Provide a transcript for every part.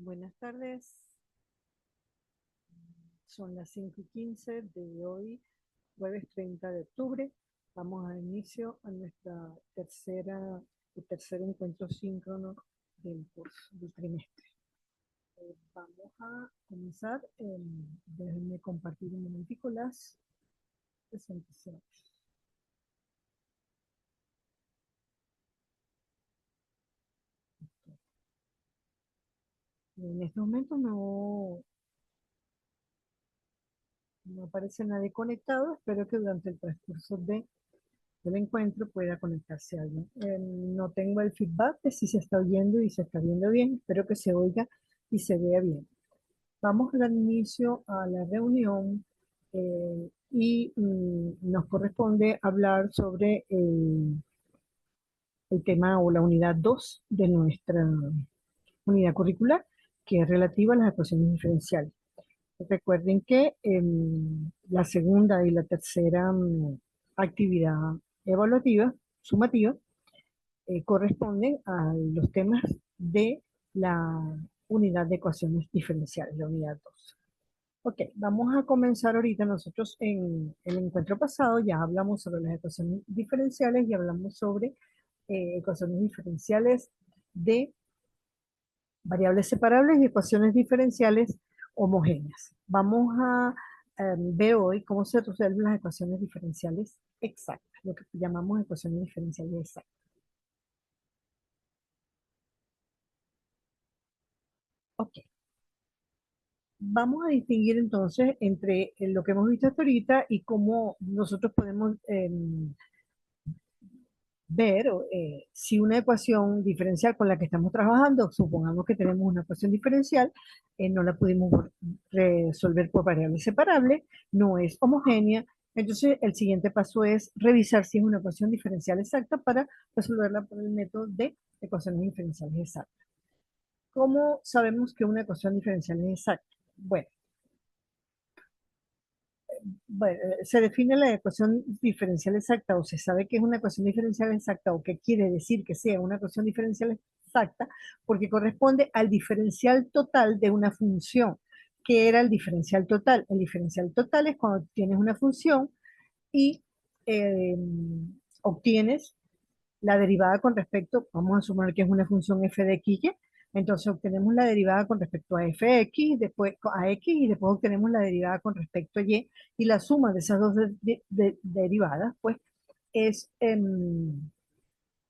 Buenas tardes, son las 5:15 de hoy, jueves 30 de octubre. Vamos a inicio a nuestra tercer encuentro síncrono del curso, del trimestre. Vamos a comenzar, déjenme compartir un momentico las presentaciones. En este momento no aparece nadie conectado. Espero que durante el transcurso del encuentro pueda conectarse alguien. No tengo el feedback de si se está oyendo y se está viendo bien. Espero que se oiga y se vea bien. Vamos a dar inicio a la reunión y nos corresponde hablar sobre el tema o la unidad 2 de nuestra unidad curricular, que es relativa a las ecuaciones diferenciales. Recuerden que la segunda y la tercera actividad evaluativa, sumativa, corresponden a los temas de la unidad de ecuaciones diferenciales, la unidad 2. Ok, vamos a comenzar ahorita. Nosotros en el encuentro pasado ya hablamos sobre las ecuaciones diferenciales y hablamos sobre ecuaciones diferenciales de variables separables y ecuaciones diferenciales homogéneas. Vamos a ver hoy cómo se resuelven las ecuaciones diferenciales exactas, lo que llamamos ecuaciones diferenciales exactas. Ok, vamos a distinguir entonces entre lo que hemos visto hasta ahorita y cómo nosotros podemos ver si una ecuación diferencial con la que estamos trabajando, supongamos que tenemos una ecuación diferencial, no la pudimos resolver por variables separables, no es homogénea. Entonces, el siguiente paso es revisar si es una ecuación diferencial exacta para resolverla por el método de ecuaciones diferenciales exactas. ¿Cómo sabemos que una ecuación diferencial es exacta? Bueno, se define la ecuación diferencial exacta o se sabe que es una ecuación diferencial exacta o qué quiere decir que sea una ecuación diferencial exacta porque corresponde al diferencial total de una función. ¿Qué era el diferencial total? El diferencial total es cuando tienes una función y eh, obtienes la derivada con respecto, vamos a sumar que es una función f de x, y, entonces obtenemos la derivada con respecto a fx, después a x y después obtenemos la derivada con respecto a y la suma de esas dos derivadas, pues es, es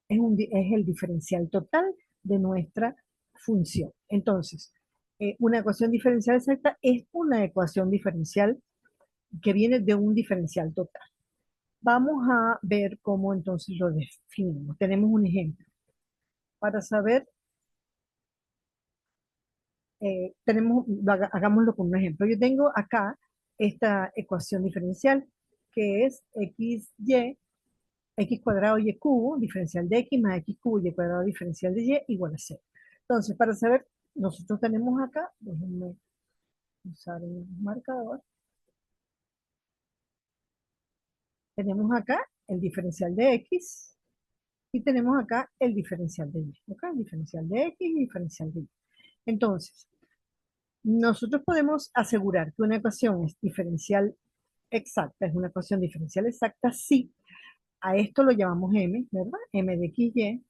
el diferencial total de nuestra función. Entonces, una ecuación diferencial exacta es una ecuación diferencial que viene de un diferencial total. Vamos a ver cómo entonces lo definimos. Tenemos un ejemplo. Para saber, hagámoslo con un ejemplo. Yo tengo acá esta ecuación diferencial que es x cuadrado y cubo, diferencial de x más x cubo y cuadrado diferencial de y igual a 0. Entonces, para saber, nosotros tenemos acá, déjenme usar un marcador, tenemos acá el diferencial de x y tenemos acá el diferencial de y. ¿Ok? El diferencial de x y diferencial de y. Entonces, nosotros podemos asegurar que una ecuación es diferencial exacta, es una ecuación diferencial exacta si a esto lo llamamos m, ¿verdad? M de x, y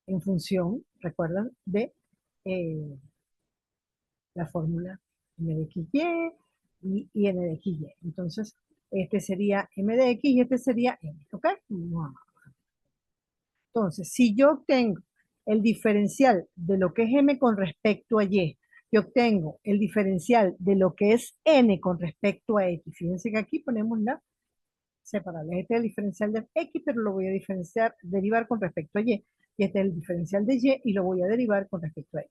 en función, recuerdan, de eh, la fórmula m de x, y n de x, y. Entonces, este sería m de x y este sería m, ¿ok? Entonces, si yo obtengo el diferencial de lo que es m con respecto a y obtengo el diferencial de lo que es n con respecto a x, fíjense que aquí ponemos la separable. Este es el diferencial de x, pero lo voy a derivar con respecto a y. Y este es el diferencial de y lo voy a derivar con respecto a x.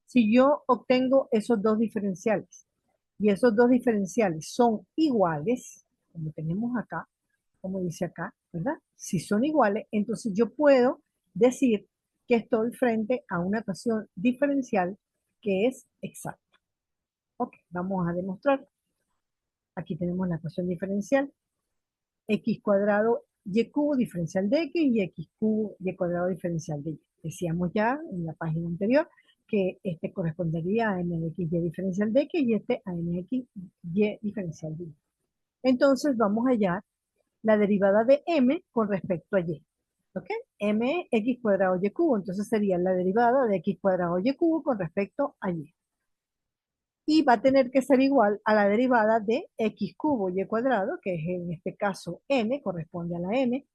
Si yo obtengo esos dos diferenciales y esos dos diferenciales son iguales, como tenemos acá, como dice acá, ¿verdad? Si son iguales, entonces yo puedo decir que estoy frente a una ecuación diferencial que es exacta. Ok, vamos a demostrar. Aquí tenemos la ecuación diferencial. X cuadrado y cubo diferencial de x y x cubo y cuadrado diferencial de y. Decíamos ya en la página anterior que este correspondería a n de x y diferencial de x y este a n de x y diferencial de y. Entonces vamos a hallar la derivada de m con respecto a y. ¿Ok? M es x cuadrado y cubo, entonces sería la derivada de x cuadrado y cubo con respecto a y. Y va a tener que ser igual a la derivada de x cubo y cuadrado, que es en este caso n, corresponde a la n,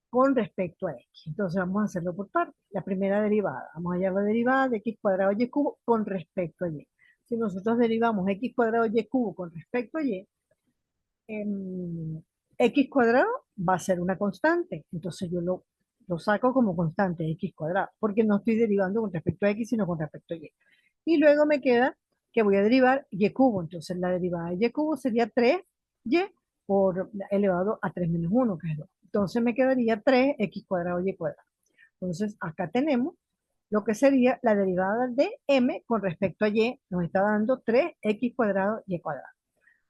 con respecto a x. Entonces vamos a hacerlo por partes. La primera derivada, vamos a hallar la derivada de x cuadrado y cubo con respecto a y. Si nosotros derivamos x cuadrado y cubo con respecto a y, x cuadrado va a ser una constante. Entonces yo lo saco como constante, x cuadrado, porque no estoy derivando con respecto a x, sino con respecto a y. Y luego me queda que voy a derivar y cubo. Entonces la derivada de y cubo sería 3y por elevado a 3 menos 1, que es 2. Entonces me quedaría 3x cuadrado y cuadrado. Entonces acá tenemos lo que sería la derivada de m con respecto a y, nos está dando 3x cuadrado y cuadrado.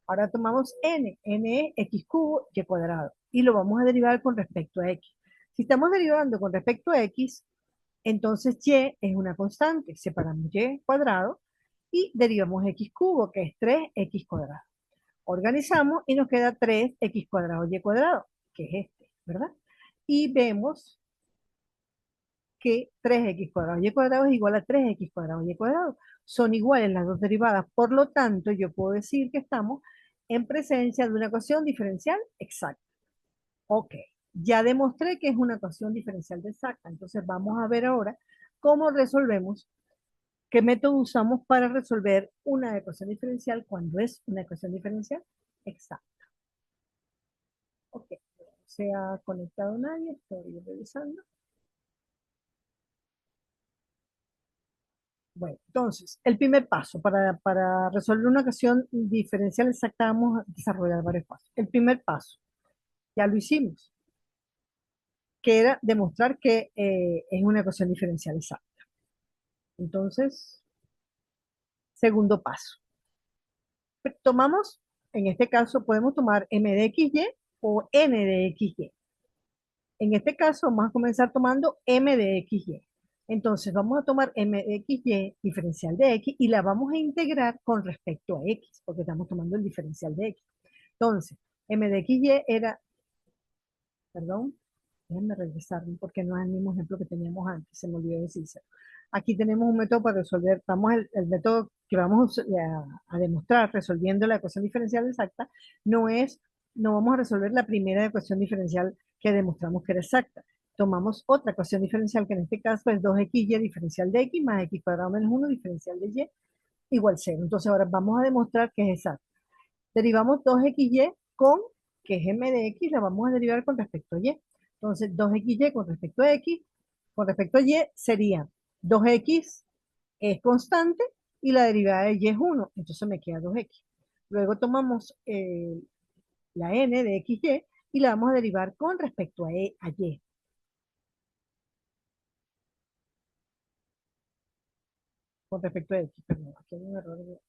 Ahora tomamos n es x cubo y cuadrado, y lo vamos a derivar con respecto a x. Si estamos derivando con respecto a x, entonces y es una constante, separamos y cuadrado y derivamos x cubo, que es 3x cuadrado. Organizamos y nos queda 3x cuadrado y cuadrado, que es este, ¿verdad? Y vemos que 3x cuadrado y cuadrado es igual a 3x cuadrado y cuadrado. Son iguales las dos derivadas, por lo tanto yo puedo decir que estamos en presencia de una ecuación diferencial exacta. Ok, ya demostré que es una ecuación diferencial exacta, entonces vamos a ver ahora cómo resolvemos, qué método usamos para resolver una ecuación diferencial cuando es una ecuación diferencial exacta. Ok, no se ha conectado nadie, estoy revisando. Bueno, entonces, el primer paso para resolver una ecuación diferencial exacta vamos a desarrollar varios pasos. El primer paso, ya lo hicimos, que era demostrar que es una ecuación diferencial exacta. Entonces, segundo paso. Tomamos, en este caso, podemos tomar m de xy o n de xy. En este caso, vamos a comenzar tomando m de xy. Entonces, vamos a tomar m de xy, diferencial de x, y la vamos a integrar con respecto a x, porque estamos tomando el diferencial de x. Entonces, m de xy era, perdón, déjenme regresar porque no es el mismo ejemplo que teníamos antes, se me olvidó decirse. Aquí tenemos un método para resolver, vamos el método que vamos a demostrar resolviendo la ecuación diferencial exacta, no vamos a resolver la primera ecuación diferencial que demostramos que era exacta. Tomamos otra ecuación diferencial que en este caso es 2xy diferencial de x más x cuadrado menos 1 diferencial de y igual 0. Entonces ahora vamos a demostrar que es exacto. Derivamos 2xy con, que es m de x, la vamos a derivar con respecto a y. Entonces 2xy con respecto a x, con respecto a y sería 2x es constante y la derivada de y es 1, entonces me queda 2x. Luego tomamos la n de xy y la vamos a derivar con respecto a y. Con respecto a x, perdón, aquí hay un error de...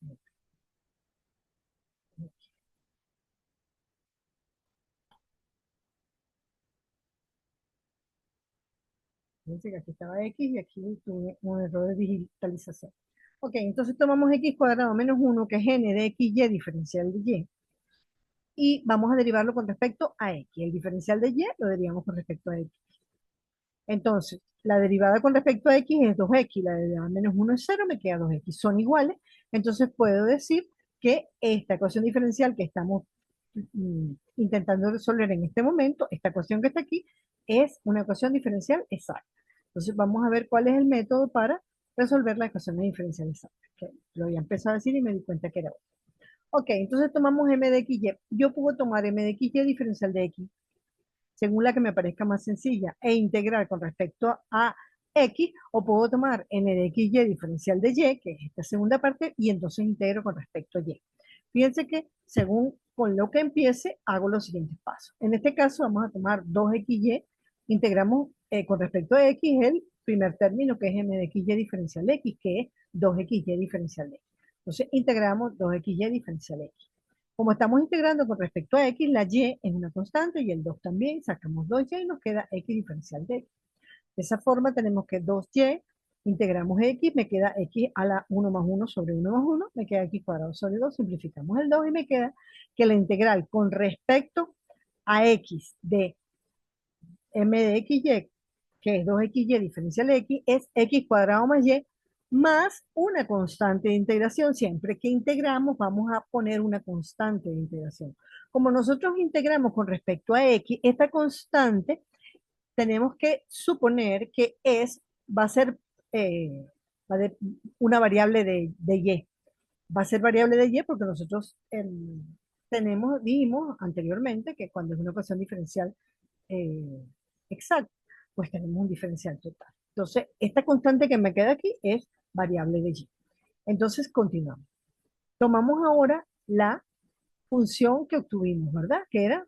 Fíjense que aquí estaba x y aquí tuve un error de digitalización. Ok, entonces tomamos x cuadrado menos 1, que es n de xy diferencial de y vamos a derivarlo con respecto a x. El diferencial de y lo derivamos con respecto a x. Entonces, la derivada con respecto a x es 2x, la derivada menos 1 es 0, me queda 2x. Son iguales, entonces puedo decir que esta ecuación diferencial que estamos intentando resolver en este momento, esta ecuación que está aquí, es una ecuación diferencial exacta. Entonces vamos a ver cuál es el método para resolver la ecuación diferencial exacta. Que lo había empezado a decir y me di cuenta que era otro. Ok, entonces tomamos m de xy. Yo puedo tomar m de xy diferencial de x, según la que me parezca más sencilla, e integrar con respecto a x, o puedo tomar n de xy diferencial de y, que es esta segunda parte, y entonces integro con respecto a y. Fíjense que según con lo que empiece, hago los siguientes pasos. En este caso vamos a tomar 2xy, integramos con respecto a x el primer término, que es m de xy diferencial de x, que es 2xy diferencial de x. Entonces integramos 2xy diferencial de x. Como estamos integrando con respecto a x, la y es una constante y el 2 también, sacamos 2y y nos queda x diferencial de x. De esa forma tenemos que 2y, integramos x, me queda x a la 1 más 1 sobre 1 más 1, me queda x cuadrado sobre 2, simplificamos el 2 y me queda que la integral con respecto a x de m de xy, que es 2xy diferencial de x, es x cuadrado más y más una constante de integración. Siempre que integramos vamos a poner una constante de integración. Como nosotros integramos con respecto a x, esta constante tenemos que suponer que va a ser eh, una variable de y. Va a ser variable de y porque nosotros vimos anteriormente que cuando es una ecuación diferencial eh, exacta, pues tenemos un diferencial total. Entonces, esta constante que me queda aquí es variable de y. Entonces, continuamos. Tomamos ahora la función que obtuvimos, ¿verdad? Que era,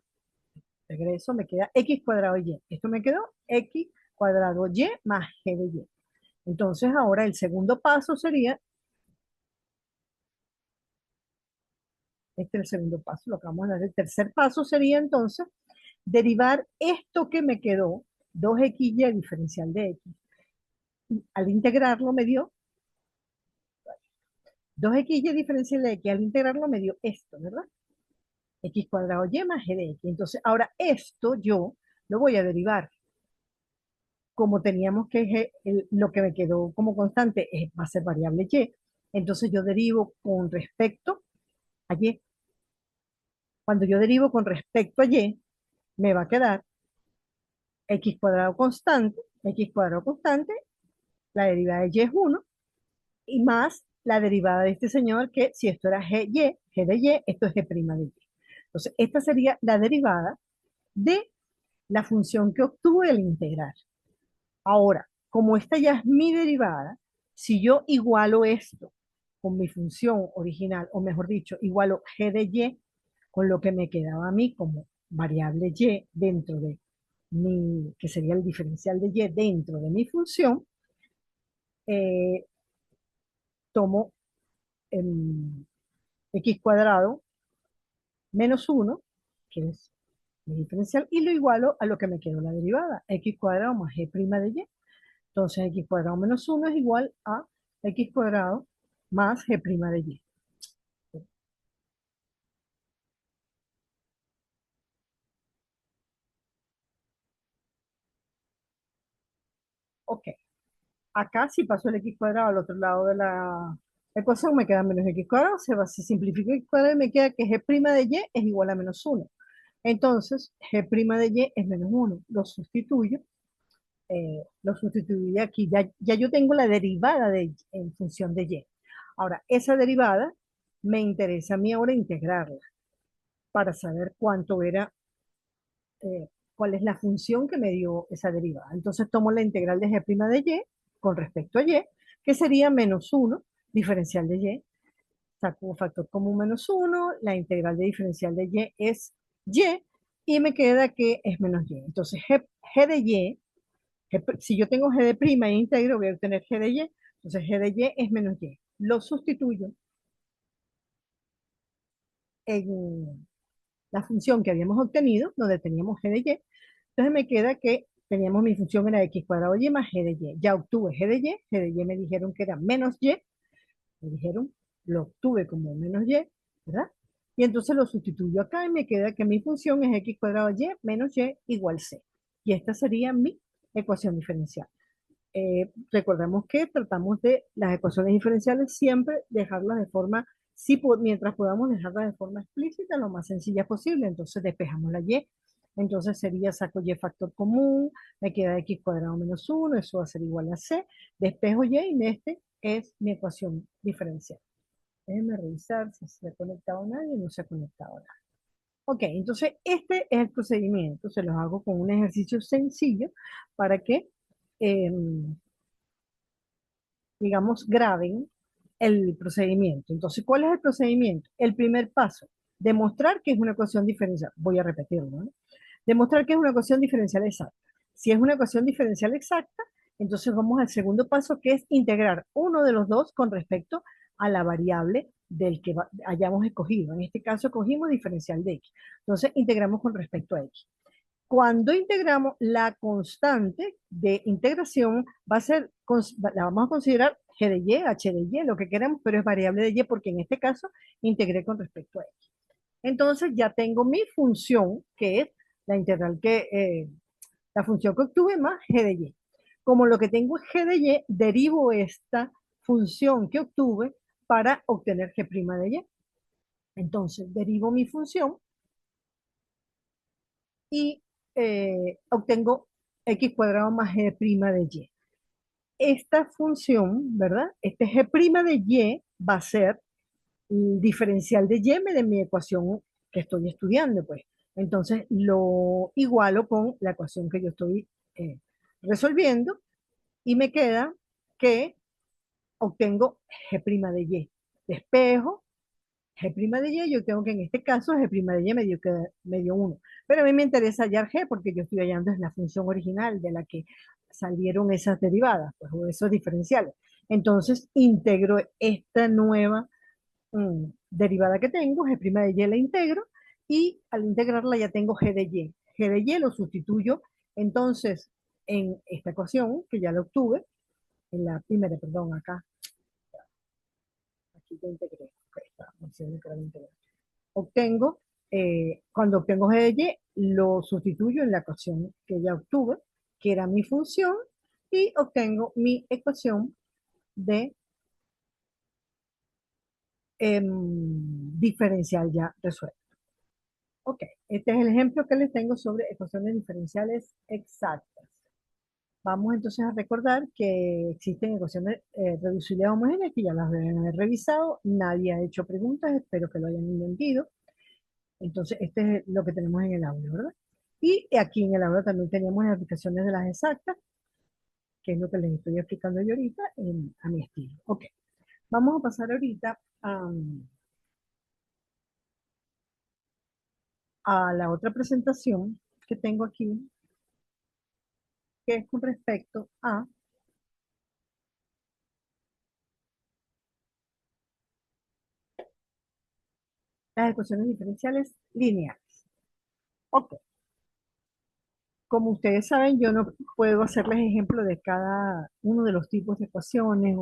regreso, me queda x cuadrado y. Esto me quedó x cuadrado y más g de y. Entonces, ahora el segundo paso sería, este es el segundo paso, lo que vamos a dar. El tercer paso sería entonces derivar esto que me quedó, 2xy diferencial de x. Al integrarlo me dio 2xy diferencial de x. Al integrarlo me dio esto, ¿verdad? X cuadrado y más g de x. Entonces, ahora esto yo lo voy a derivar. Como teníamos que lo que me quedó como constante va a ser variable y, entonces yo derivo con respecto a y. Cuando yo derivo con respecto a y, me va a quedar x cuadrado constante, la derivada de y es 1, y más la derivada de este señor, que si esto era g de y, esto es g' de y. Entonces, esta sería la derivada de la función que obtuve al integrar. Ahora, como esta ya es mi derivada, si yo igualo esto con mi función original, o mejor dicho, igualo g de y con lo que me quedaba a mí como variable y dentro de que sería el diferencial de y dentro de mi función, eh, tomo x cuadrado menos 1, que es mi diferencial, y lo igualo a lo que me quedó la derivada, x cuadrado más g' de y. Entonces x cuadrado menos 1 es igual a x cuadrado más g' de y. Ok, acá si paso el x cuadrado al otro lado de la ecuación me queda menos x cuadrado, se simplifica x cuadrado y me queda que g' de y es igual a menos 1. Entonces g' de y es menos 1. Lo sustituí aquí. Ya yo tengo la derivada en función de y. Ahora, esa derivada me interesa a mí ahora integrarla para saber cuánto era, cuál es la función que me dio esa derivada. Entonces tomo la integral de g' de y con respecto a y, que sería menos 1 diferencial de y. Saco un factor común menos 1, la integral de diferencial de y es y me queda que es menos y. Entonces g de y, si yo tengo g de prima e integro, voy a obtener g de y. Entonces g de y es menos y. Lo sustituyo en la función que habíamos obtenido, donde teníamos g de y. Entonces me queda que teníamos mi función era x cuadrado y más g de y. Ya obtuve g de y me dijeron que era menos y, me dijeron, lo obtuve como menos y, ¿verdad? Y entonces lo sustituyo acá y me queda que mi función es x cuadrado y menos y igual c. Y esta sería mi ecuación diferencial. Recordemos que tratamos de las ecuaciones diferenciales siempre dejarlas de forma, si, mientras podamos dejarlas de forma explícita, lo más sencilla posible. Entonces despejamos la y. Entonces sería saco y factor común, me queda x cuadrado menos 1, eso va a ser igual a c. Despejo y este es mi ecuación diferencial. Déjenme revisar si se ha conectado nadie o no se ha conectado nadie. Ok, entonces este es el procedimiento. Se los hago con un ejercicio sencillo para que eh, digamos, graben el procedimiento. Entonces, ¿cuál es el procedimiento? El primer paso, demostrar que es una ecuación diferencial. Voy a repetirlo, ¿no? Demostrar que es una ecuación diferencial exacta. Si es una ecuación diferencial exacta, entonces vamos al segundo paso, que es integrar uno de los dos con respecto a la variable del que hayamos escogido. En este caso, cogimos diferencial de x. Entonces, integramos con respecto a x. Cuando integramos, la constante de integración va a ser, la vamos a considerar g de y, h de y, lo que queramos, pero es variable de y porque en este caso integré con respecto a x. Entonces ya tengo mi función, que es la integral la función que obtuve más g de y. Como lo que tengo es g de y, derivo esta función que obtuve para obtener g' de y. Entonces derivo mi función y obtengo x cuadrado más g' de y. Esta función, ¿verdad? Este g' de y va a ser el diferencial de y de mi ecuación que estoy estudiando, pues. Entonces lo igualo con la ecuación que yo estoy resolviendo y me queda que obtengo g' de y. Despejo g' de y, yo tengo que en este caso g' de y me dio 1. Pero a mí me interesa hallar g porque yo estoy hallando es la función original de la que salieron esas derivadas, pues, o esos diferenciales. Entonces integro esta nueva derivada que tengo, g' de y la integro, y al integrarla ya tengo g de y. G de y lo sustituyo entonces en esta ecuación, que ya la obtuve, en la primera, perdón, acá, aquí ya integré, esta función que la integré. Obtengo, cuando obtengo g de y, lo sustituyo en la ecuación que ya obtuve, que era mi función, y obtengo mi ecuación de diferencial ya resuelta. Ok, este es el ejemplo que les tengo sobre ecuaciones diferenciales exactas. Vamos entonces a recordar que existen ecuaciones reducibles homogéneas que ya las deben haber revisado. Nadie ha hecho preguntas, espero que lo hayan entendido. Entonces, este es lo que tenemos en el audio, ¿verdad? Y aquí en el audio también teníamos las aplicaciones de las exactas, que es lo que les estoy explicando yo ahorita a mi estilo. Ok, vamos a pasar ahorita a la otra presentación que tengo aquí, que es con respecto a las ecuaciones diferenciales lineales. Ok, como ustedes saben, yo no puedo hacerles ejemplo de cada uno de los tipos de ecuaciones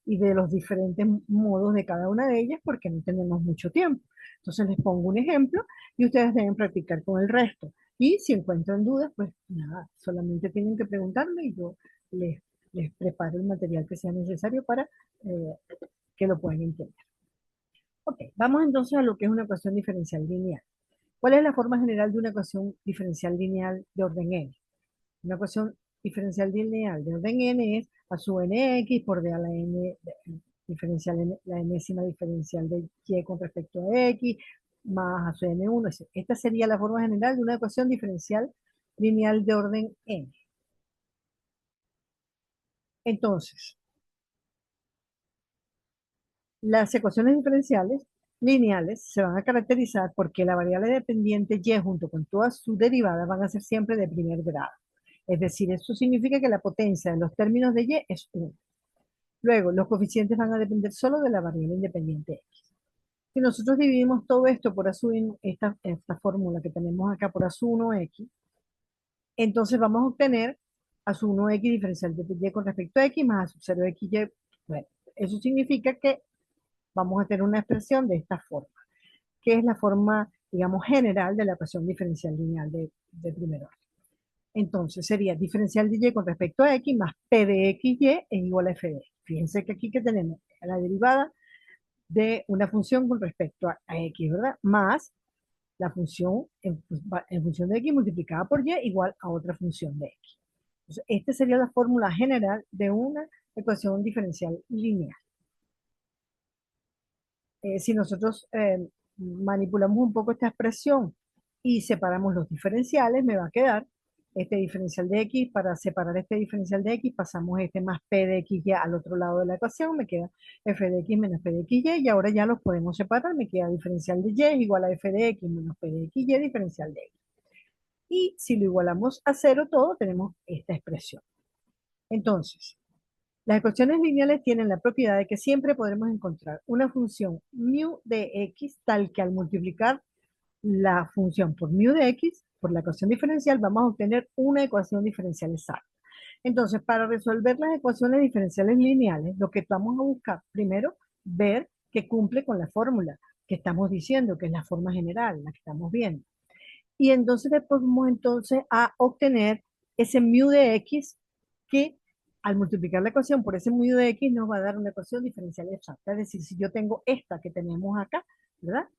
y de los diferentes modos de cada una de ellas porque no tenemos mucho tiempo. Entonces les pongo un ejemplo y ustedes deben practicar con el resto. Y si encuentran dudas, pues nada, solamente tienen que preguntarme y yo les, les preparo el material que sea necesario para eh, que lo puedan entender. Ok, vamos entonces a lo que es una ecuación diferencial lineal. ¿Cuál es la forma general de una ecuación diferencial lineal de orden n? Una ecuación diferencial lineal de orden n es a su nx por d a la n diferencial, la enésima diferencial de y con respecto a x, más a su n1. Esta sería la forma general de una ecuación diferencial lineal de orden n. Entonces, las ecuaciones diferenciales lineales se van a caracterizar porque la variable dependiente y junto con todas sus derivadas van a ser siempre de primer grado. Es decir, eso significa que la potencia de los términos de y es 1. Luego, los coeficientes van a depender solo de la variable independiente x. Si nosotros dividimos todo esto por a sub esta fórmula que tenemos acá por a sub 1x, entonces vamos a obtener a sub 1x diferencial de y con respecto a x más a sub 0xy. Bueno, eso significa que vamos a tener una expresión de esta forma, que es la forma, digamos, general de la ecuación diferencial lineal de primer orden. Entonces sería diferencial de y con respecto a x más p de xy es igual a f de x. Fíjense que aquí que tenemos la derivada de una función con respecto a x, ¿verdad? Más la función en función de x multiplicada por y igual a otra función de x. Entonces, esta sería la fórmula general de una ecuación diferencial lineal. Si nosotros manipulamos un poco esta expresión y separamos los diferenciales, me va a quedar este diferencial de x. Para separar este diferencial de x, pasamos este más p de xy al otro lado de la ecuación, me queda f de x menos p de xy, y ahora ya los podemos separar, me queda diferencial de y igual a f de x menos p de xy diferencial de x. Y si lo igualamos a cero todo, tenemos esta expresión. Entonces, Las ecuaciones lineales tienen la propiedad de que siempre podremos encontrar una función mu de x tal que al multiplicar la función por mu de x, por la ecuación diferencial, vamos a obtener una ecuación diferencial exacta. Entonces, para resolver las ecuaciones diferenciales lineales, lo que vamos a buscar, primero, ver que cumple con la fórmula que estamos diciendo, que es la forma general, la que estamos viendo. Y entonces después vamos entonces a obtener ese mu de x que al multiplicar la ecuación por ese mu de x nos va a dar una ecuación diferencial exacta. Es decir, si yo tengo esta que tenemos acá, ¿verdad?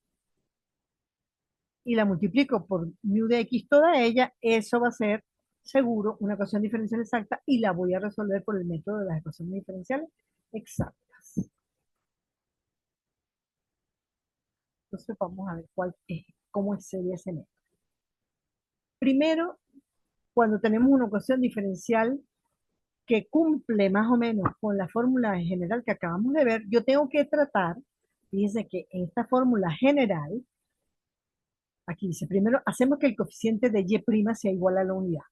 Y la multiplico por mu de x toda ella, eso va a ser seguro una ecuación diferencial exacta y la voy a resolver por el método de las ecuaciones diferenciales exactas. Entonces vamos a ver cuál es, cómo sería ese método. Primero, cuando tenemos una ecuación diferencial que cumple más o menos con la fórmula general que acabamos de ver, yo tengo que tratar, fíjense que en esta fórmula general, aquí dice, primero hacemos que el coeficiente de y' sea igual a la unidad.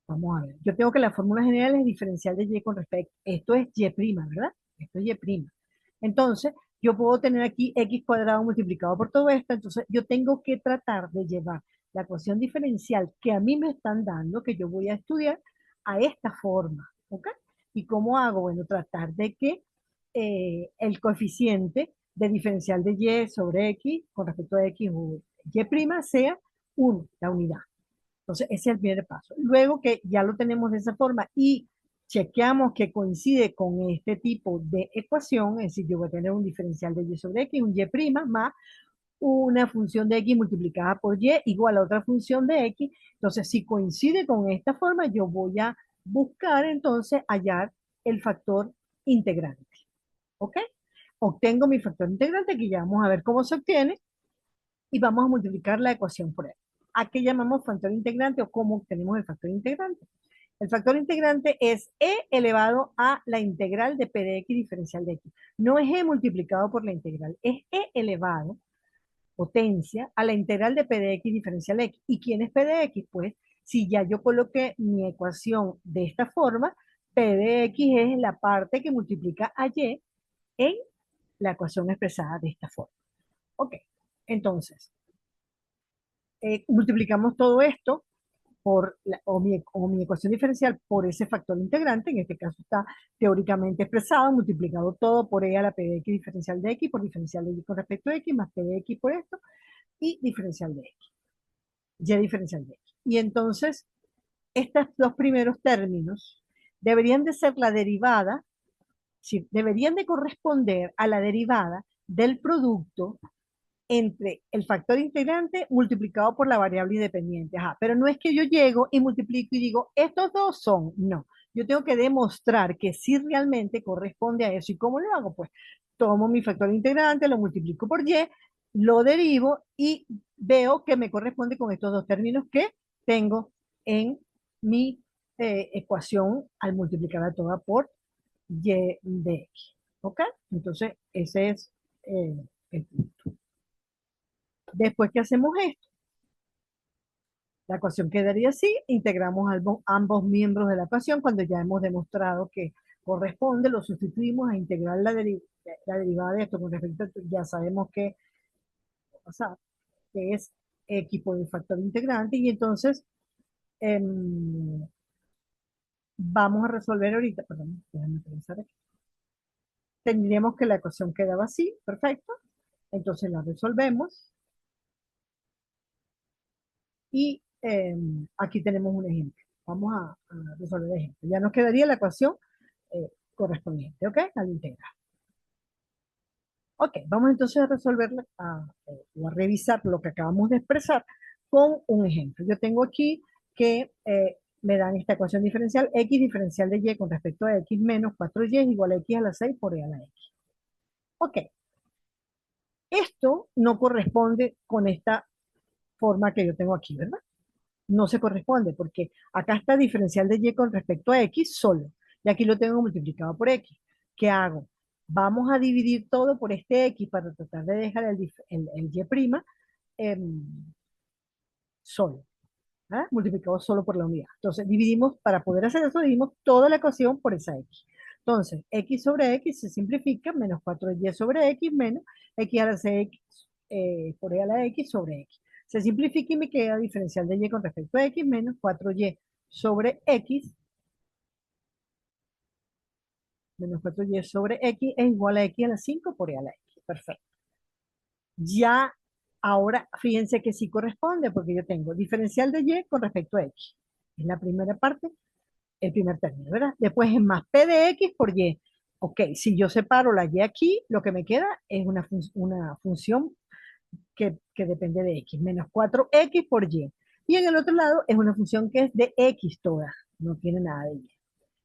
Vamos a ver, yo tengo que la fórmula general es diferencial de y con respecto, esto es y', ¿verdad? Esto es y'. Entonces, yo puedo tener aquí x cuadrado multiplicado por todo esto, entonces yo tengo que tratar de llevar la ecuación diferencial que a mí me están dando, que yo voy a estudiar, a esta forma, ¿ok? ¿Y cómo hago? Bueno, tratar de que el coeficiente de diferencial de y sobre x con respecto a x o y' sea 1, la unidad. Entonces, ese es el primer paso. Luego que ya lo tenemos de esa forma y chequeamos que coincide con este tipo de ecuación, es decir, yo voy a tener un diferencial de y sobre x, un y' más una función de x multiplicada por y igual a otra función de x. Entonces, si coincide con esta forma, yo voy a buscar entonces hallar el factor integrante. ¿Ok? Obtengo mi factor integrante, que ya vamos a ver cómo se obtiene, y vamos a multiplicar la ecuación por él. ¿A qué llamamos factor integrante o cómo obtenemos el factor integrante? El factor integrante es e elevado a la integral de p de x diferencial de x. No es e multiplicado por la integral, es e elevado, potencia, a la integral de p de x diferencial de x. ¿Y quién es p de x? Pues si ya yo coloqué mi ecuación de esta forma, p de x es la parte que multiplica a y en la ecuación expresada de esta forma. Ok, entonces, multiplicamos todo esto por o mi ecuación diferencial por ese factor integrante, en este caso está teóricamente expresado, multiplicado todo por e a la p de x diferencial de x por diferencial de y con respecto a x más p de x por esto y diferencial de x, y diferencial de x. Y entonces, estos dos primeros términos deberían de ser la derivada, sí, deberían de corresponder a la derivada del producto entre el factor integrante multiplicado por la variable independiente. Ajá, pero no es que yo llego y multiplico y digo, estos dos son, no. Yo tengo que demostrar que sí realmente corresponde a eso. ¿Y cómo lo hago? Pues tomo mi factor integrante, lo multiplico por y, lo derivo y veo que me corresponde con estos dos términos que tengo en mi ecuación al multiplicarla toda por y de x. ¿Ok? Entonces, ese es el punto. Después que hacemos esto, la ecuación quedaría así, integramos ambos miembros de la ecuación cuando ya hemos demostrado que corresponde, lo sustituimos a integrar la derivada de esto con respecto a esto, ya sabemos que, o sea, que es x por el factor integrante y entonces vamos a resolver ahorita, perdón, déjame pensar aquí. Tendríamos que la ecuación quedaba así, perfecto, entonces la resolvemos y aquí tenemos un ejemplo. Vamos a resolver el ejemplo. Ya nos quedaría la ecuación correspondiente, ¿ok? Al integral. Ok, vamos entonces a resolverla o a revisar lo que acabamos de expresar con un ejemplo. Yo tengo aquí que me dan esta ecuación diferencial, x diferencial de y con respecto a x menos 4y es igual a x a la 6 por e a la x. Ok, esto no corresponde con esta forma que yo tengo aquí, ¿verdad? No se corresponde porque acá está diferencial de y con respecto a x solo y aquí lo tengo multiplicado por x. ¿Qué hago? Vamos a dividir todo por este x para tratar de dejar el y' solo, multiplicado solo por la unidad. Entonces dividimos, para poder hacer eso, dividimos toda la ecuación por esa x. Entonces, x sobre x se simplifica, menos 4y sobre x menos x a la cx por e a la x sobre x. Se simplifica y me queda diferencial de y con respecto a x menos 4y sobre x menos 4y sobre x es igual a x a la 5 por e a la x. Perfecto. Ya, ahora fíjense que sí corresponde porque yo tengo diferencial de y con respecto a x. Es la primera parte, el primer término, ¿verdad? Después es más p de x por y. Ok, si yo separo la y aquí, lo que me queda es una función que depende de x, menos 4x por y. Y en el otro lado es una función que es de x toda, no tiene nada de y.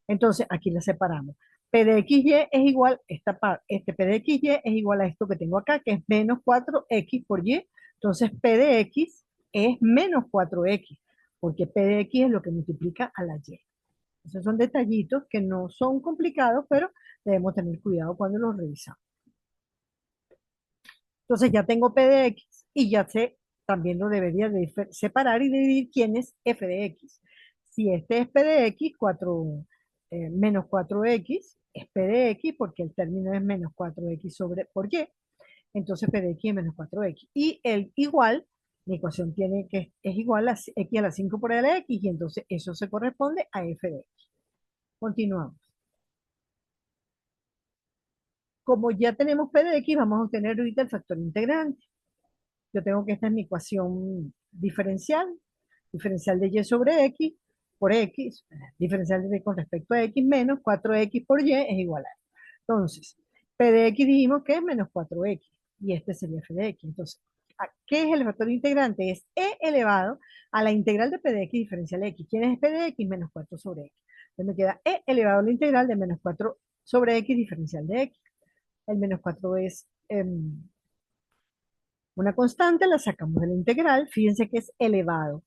Entonces, aquí la separamos. P de XY es igual, este P de XY es igual a esto que tengo acá, que es menos 4X por Y. Entonces, P de X es menos 4X, porque P de X es lo que multiplica a la Y. Esos son detallitos que no son complicados, pero debemos tener cuidado cuando los revisamos. Entonces, ya tengo P de X y ya sé, también lo debería de separar y dividir quién es F de X. Si este es P de X, menos 4X es P de X porque el término es menos 4X sobre por Y. Entonces P de X es menos 4X. Y el igual, la ecuación tiene que es igual a X a la 5 por E a la X y entonces eso se corresponde a F de X. Continuamos. Como ya tenemos P de X, vamos a obtener ahorita el factor integrante. Yo tengo que esta es mi ecuación diferencial de y sobre x por x, diferencial de y con respecto a x menos 4x por y es igual a. Entonces, p de x dijimos que es menos 4x y este sería f de x. Entonces, ¿qué es el factor integrante? Es e elevado a la integral de p de x diferencial de x. ¿Quién es p de x? Menos 4 sobre x. Entonces me queda e elevado a la integral de menos 4 sobre x diferencial de x. El menos 4 es una constante, la sacamos de la integral, fíjense que es elevado.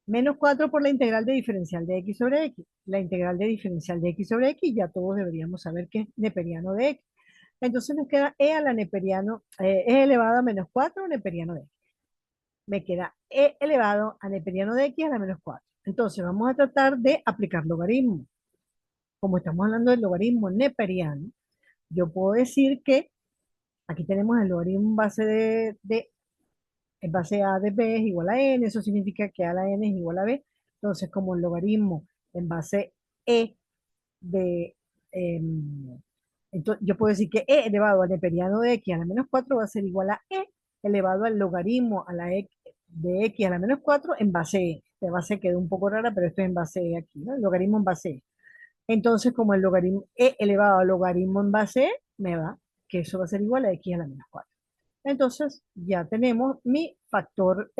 Menos 4 por la integral de diferencial de x sobre x. La integral de diferencial de x sobre x, ya todos deberíamos saber que es neperiano de x. Entonces nos queda e a la neperiano, e elevado a menos 4 neperiano de x. Me queda e elevado a neperiano de x a la menos 4. Entonces vamos a tratar de aplicar logaritmo. Como estamos hablando del logaritmo neperiano, yo puedo decir que aquí tenemos el logaritmo en base en base a de b es igual a n, eso significa que a la n es igual a b. Entonces, como el logaritmo en base e de, entonces, yo puedo decir que e elevado al neperiano de x a la menos 4 va a ser igual a e elevado al logaritmo a la x de x a la menos 4 en base e. Esta base quedó un poco rara, pero esto es en base e aquí, ¿no? El logaritmo en base e. Entonces, como el logaritmo e elevado al logaritmo en base e, me va, que eso va a ser igual a x a la menos 4. Entonces, ya tenemos mi factor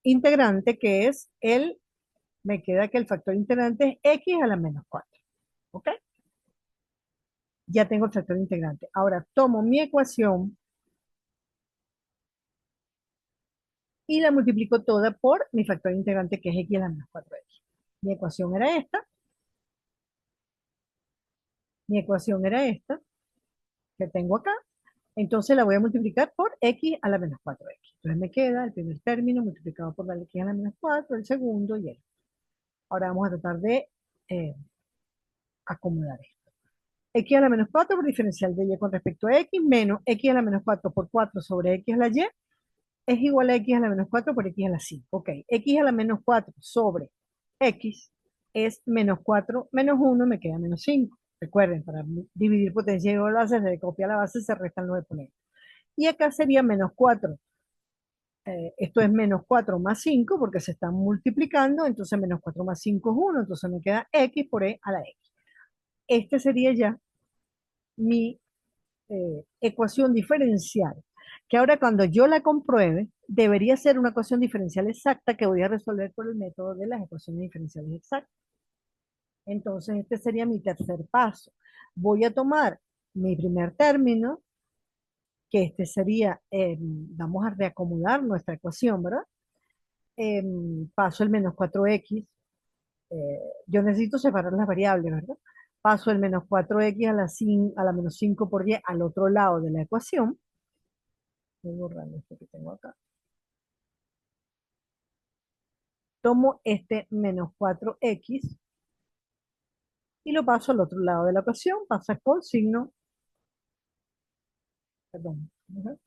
integrante, que es me queda que el factor integrante es x a la menos 4. ¿Ok? Ya tengo el factor integrante. Ahora tomo mi ecuación y la multiplico toda por mi factor integrante, que es x a la menos 4x. Mi ecuación era esta. Mi ecuación era esta, que tengo acá. Entonces la voy a multiplicar por x a la menos 4x. Entonces me queda el primer término multiplicado por la x a la menos 4, el segundo y el. Ahora vamos a tratar de eh, acomodar esto. X a la menos 4 por diferencial de y con respecto a x menos x a la menos 4 por 4 sobre x a la y es igual a x a la menos 4 por x a la 5. Ok, x a la menos 4 sobre x es menos 4 menos 1, me queda menos 5. Recuerden, para dividir potencia y base, se copia la base, se restan los exponentes. Y acá sería menos 4. Esto es menos 4 más 5 porque se están multiplicando, entonces menos 4 más 5 es 1, entonces me queda x por e a la x. Este sería ya mi ecuación diferencial, que ahora cuando yo la compruebe, debería ser una ecuación diferencial exacta que voy a resolver por el método de las ecuaciones diferenciales exactas. Entonces, este sería mi tercer paso. Voy a tomar mi primer término, que este sería, vamos a reacomodar nuestra ecuación, ¿verdad? Paso el menos 4x, yo necesito separar las variables, ¿verdad? Paso el menos 4x a la menos 5 por y al otro lado de la ecuación. Voy borrando esto que tengo acá. tomo este menos 4x y lo paso al otro lado de la ecuación, pasa con signo, perdón, ¿no?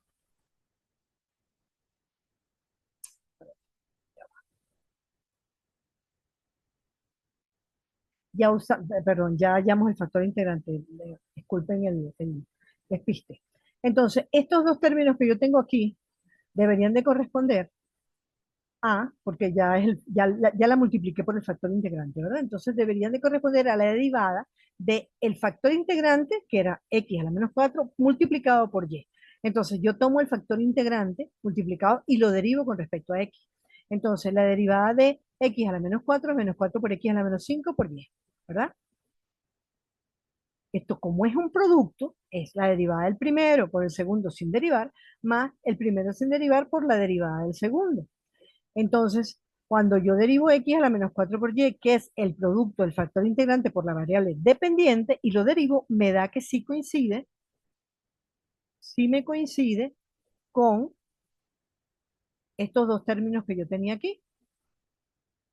Perdón, ya hallamos el factor integrante, disculpen el despiste. Entonces, estos dos términos que yo tengo aquí deberían de corresponder a, porque ya la multipliqué por el factor integrante, ¿verdad? Entonces deberían de corresponder a la derivada del factor integrante, que era x a la menos 4 multiplicado por y. Entonces yo tomo el factor integrante multiplicado y lo derivo con respecto a x. Entonces la derivada de x a la menos 4 es menos 4 por x a la menos 5 por y, ¿verdad? Esto, como es un producto, es la derivada del primero por el segundo sin derivar, más el primero sin derivar por la derivada del segundo. Entonces, cuando yo derivo x a la menos 4 por y, que es el producto del factor integrante por la variable dependiente, y lo derivo, me da que sí me coincide con estos dos términos que yo tenía aquí.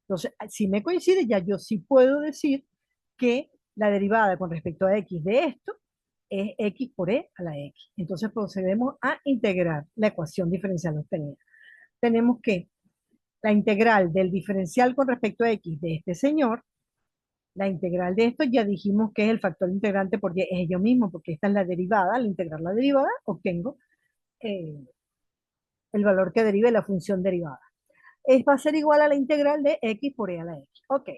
Entonces, si me coincide, ya yo sí puedo decir que la derivada con respecto a x de esto es x por e a la x. Entonces procedemos a integrar la ecuación diferencial obtenida. Tenemos que la integral del diferencial con respecto a x de este señor, la integral de esto ya dijimos que es el factor integrante porque es ello mismo, porque esta es la derivada. Al integrar la derivada obtengo eh, el valor que derive la función derivada. Va a ser igual a la integral de x por e a la x. Ok,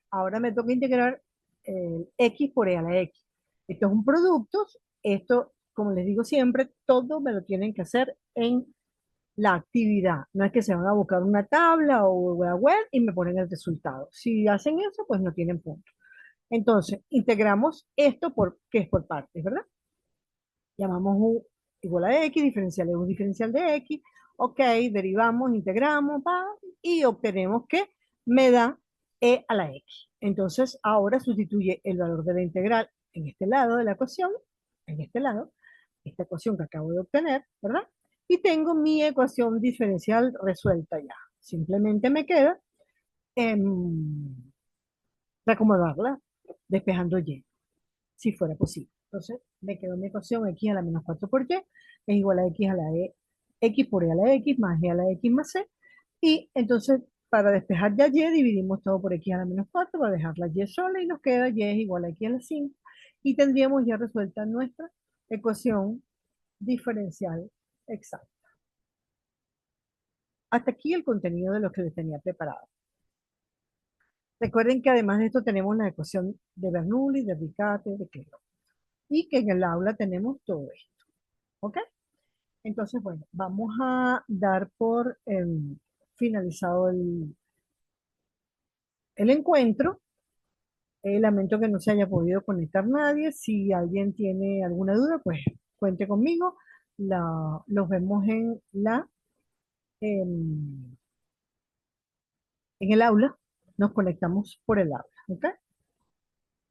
ahora me toca integrar x por e a la x. Esto es un producto, esto, como les digo siempre, todo me lo tienen que hacer en la actividad. No es que se van a buscar una tabla o una web y me ponen el resultado. Si hacen eso, pues no tienen punto. Entonces, integramos esto que es por partes, ¿verdad? Llamamos u igual a x, diferencial es un diferencial de x, ok, derivamos, integramos, y obtenemos que me da e a la x. Entonces, ahora sustituye el valor de la integral en este lado de la ecuación, en este lado, esta ecuación que acabo de obtener, ¿verdad? Y tengo mi ecuación diferencial resuelta ya. Simplemente me queda reacomodarla despejando y, si fuera posible. Entonces, me quedó mi ecuación x a la menos 4 por y es igual a x a la e, x por e a la x más e a la x más c. Y entonces, para despejar ya y, dividimos todo por x a la menos 4 para dejar la y sola y nos queda y es igual a x a la 5. Y tendríamos ya resuelta nuestra ecuación diferencial exacta. Hasta aquí el contenido de lo que les tenía preparado. Recuerden que además de esto tenemos la ecuación de Bernoulli, de Riccati, de Clairaut. Y que en el aula tenemos todo esto. ¿Ok? Entonces, bueno, vamos a dar por finalizado el encuentro. Lamento que no se haya podido conectar nadie. Si alguien tiene alguna duda, pues cuente conmigo. Los vemos en, en el aula. Nos conectamos por el aula. ¿Ok?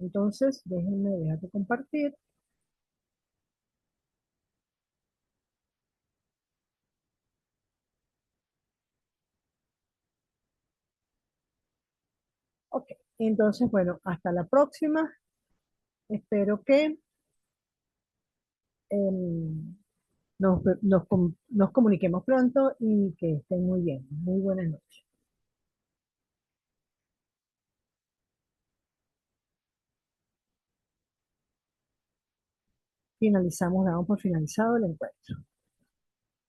Entonces, déjate compartir. Ok. Entonces, bueno, hasta la próxima. Espero que em, nos comuniquemos pronto y que estén muy bien. Muy buenas noches. Finalizamos, damos por finalizado el encuentro.